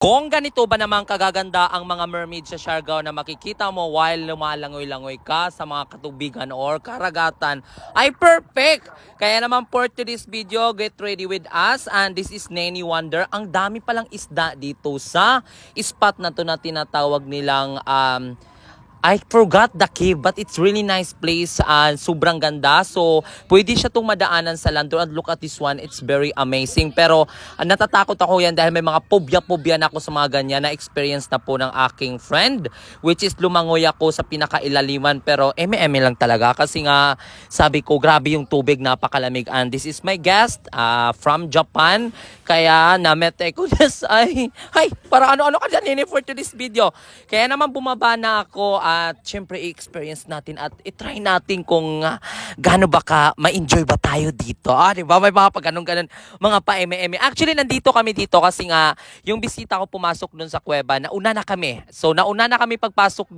Kung ganito ba naman kagaganda ang mga mermaid sa Siargao na makikita mo while lumalangoy-langoy ka sa mga katubigan or karagatan, ay perfect! Kaya naman for today's video, get ready with us, and this is Nenny Wonder. Ang dami palang isda dito sa spot na to na tinatawag nilang I forgot the cave, but it's really nice place and sobrang ganda. So, pwede siya itong madaanan sa Landor, and look at this one, it's very amazing. Pero, natatakot ako yan dahil may mga pobya-pobya na ako sa mga ganyan na experience na po ng aking friend, which is lumangoy ako sa pinakailaliman, pero eme-eme lang talaga kasi nga sabi ko, grabe yung tubig, napakalamig. And this is my guest from Japan. Kaya namete ko yes, ay, para ano-ano ka dyan, Nini, for today's video. Kaya naman bumaba na ako at syempre i-experience natin at i-try natin kung gaano ba ka ma-enjoy ba tayo dito. Di ba? May mga pag ganun mga pa-eme-eme. Actually, nandito kami dito kasi nga yung bisita ko pumasok doon sa kuweba, nauna na kami. So, nauna na kami pagpasok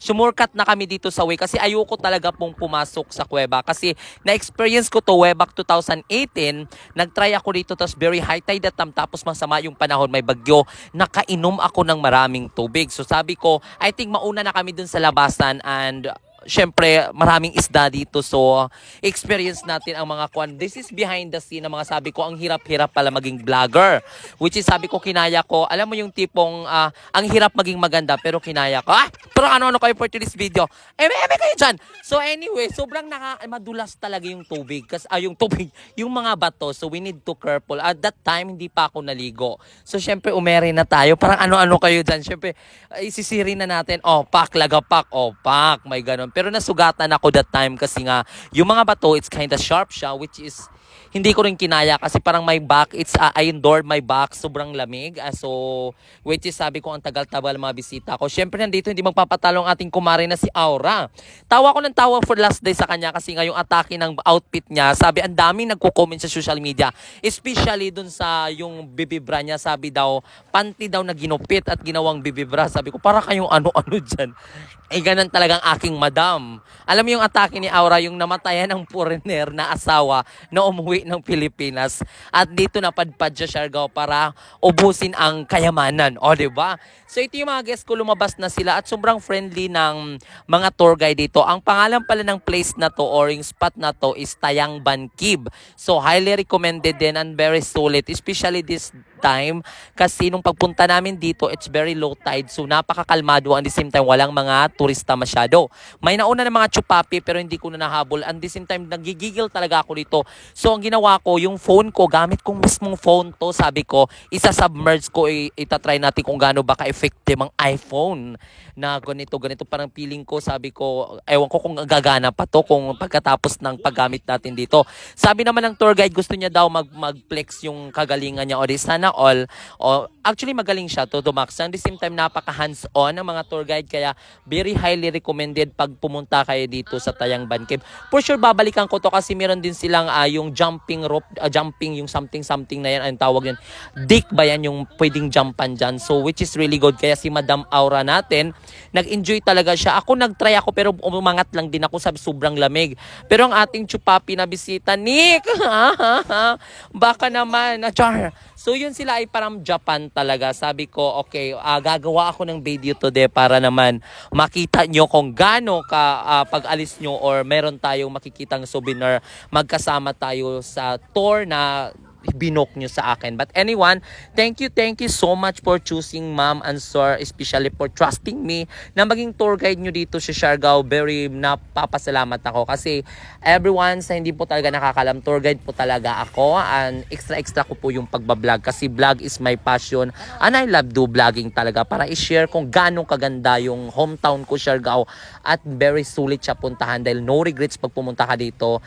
sumurkat na kami dito sa way kasi ayoko talaga pong pumasok sa kuweba kasi na-experience ko to way back 2018. Nag-try ako dito tapos very high tide at tapos masama yung panahon, may bagyo. Nakainom ako ng maraming tubig. So, sabi ko, I think mauna na kami dun sa labasan and syempre maraming isda dito, so experience natin ang mga kwan. This is behind the scene na mga sabi ko, ang hirap-hirap pala maging vlogger, which is sabi ko kinaya ko, alam mo yung tipong ang hirap maging maganda pero kinaya ko. Pero ano kayo for this video, eme kayo dyan. So anyway, sobrang madulas talaga yung tubig kasi yung tubig, yung mga bato, so we need to careful. At that time hindi pa ako naligo, so syempre umere na tayo, parang ano kayo dyan. Syempre isisiri na natin, lagapak, pak, may ganon. Pero nasugatan ako that time kasi nga yung mga bato, it's kind of sharp siya, which is hindi ko rin kinaya kasi parang my back, I endured my back, sobrang lamig. So, which is sabi ko ang tagal-tagal mga bisita ko. Syempre nandito hindi magpapatalo ang ating kumare na si Aura. Tawa ko ng tawa for last day sa kanya kasi nga yung atake ng outfit niya, sabi ang dami nagko-comment sa social media. Especially dun sa yung bibibra niya, sabi daw, panty daw na ginupit at ginawang bibibra. Sabi ko, para kayong ano-ano dyan. Ganun talagang aking madam. Alam mo yung atake ni Aura, yung namatayan ng foreigner na asawa na umuwi ng Pilipinas at dito napadpad siya Siargao para ubusin ang kayamanan. Diba? So ito yung mga guests ko, lumabas na sila at sobrang friendly ng mga tour guide dito. Ang pangalan pala ng place na to or yung spot na to is Tayangban Cave. So highly recommended din and very solid, especially this time kasi nung pagpunta namin dito, it's very low tide, so napakakalmado, at the same time walang mga turista masyado. May nauna ng mga chupapi pero hindi ko na nahabol, and the same time nagigigil talaga ako dito. So ang ginawa ko, yung phone ko, gamit kong mismong phone to, sabi ko isa-submerge ko, itatry natin kung gaano ba ka-effective ang iPhone na ganito parang feeling ko, sabi ko ewan ko kung gagana pa to kung pagkatapos ng paggamit natin dito. Sabi naman ng tour guide, gusto niya daw mag-flex yung kagalingan niya, o di sana all. Actually magaling siya to max. At the same time napaka hands-on ang mga tour guide, kaya very highly recommended pag pumunta kayo dito sa Tayangban Cave. For sure babalikan ko to kasi meron din silang yung jumping rope, jumping yung something na yan, ang tawag yan, dick ba yan, yung pwedeng jumpan dyan, so which is really good. Kaya si Madam Aura natin nag-enjoy talaga siya. Ako nag-try ako pero umangat lang din ako, sabi sobrang lamig. Pero ang ating chupapi na bisita, Nick, baka naman, char. So yun, sila ay parang Japan talaga. Sabi ko, okay, gagawa ako ng video today para naman makita nyo kung gaano ka pag alis nyo or meron tayong makikitang souvenir, magkasama tayo sa tour na binook nyo sa akin. But anyone, thank you so much for choosing Ma'am and Sir, especially for trusting me na maging tour guide nyo dito sa Siargao. Very napapasalamat ako kasi everyone sa hindi po talaga nakakalam, tour guide po talaga ako, and extra ko po yung pagbablog kasi vlog is my passion and I love do vlogging talaga para i-share kung gaano kaganda yung hometown ko Siargao, at very sulit siya puntahan dahil no regrets pag pumunta ka dito.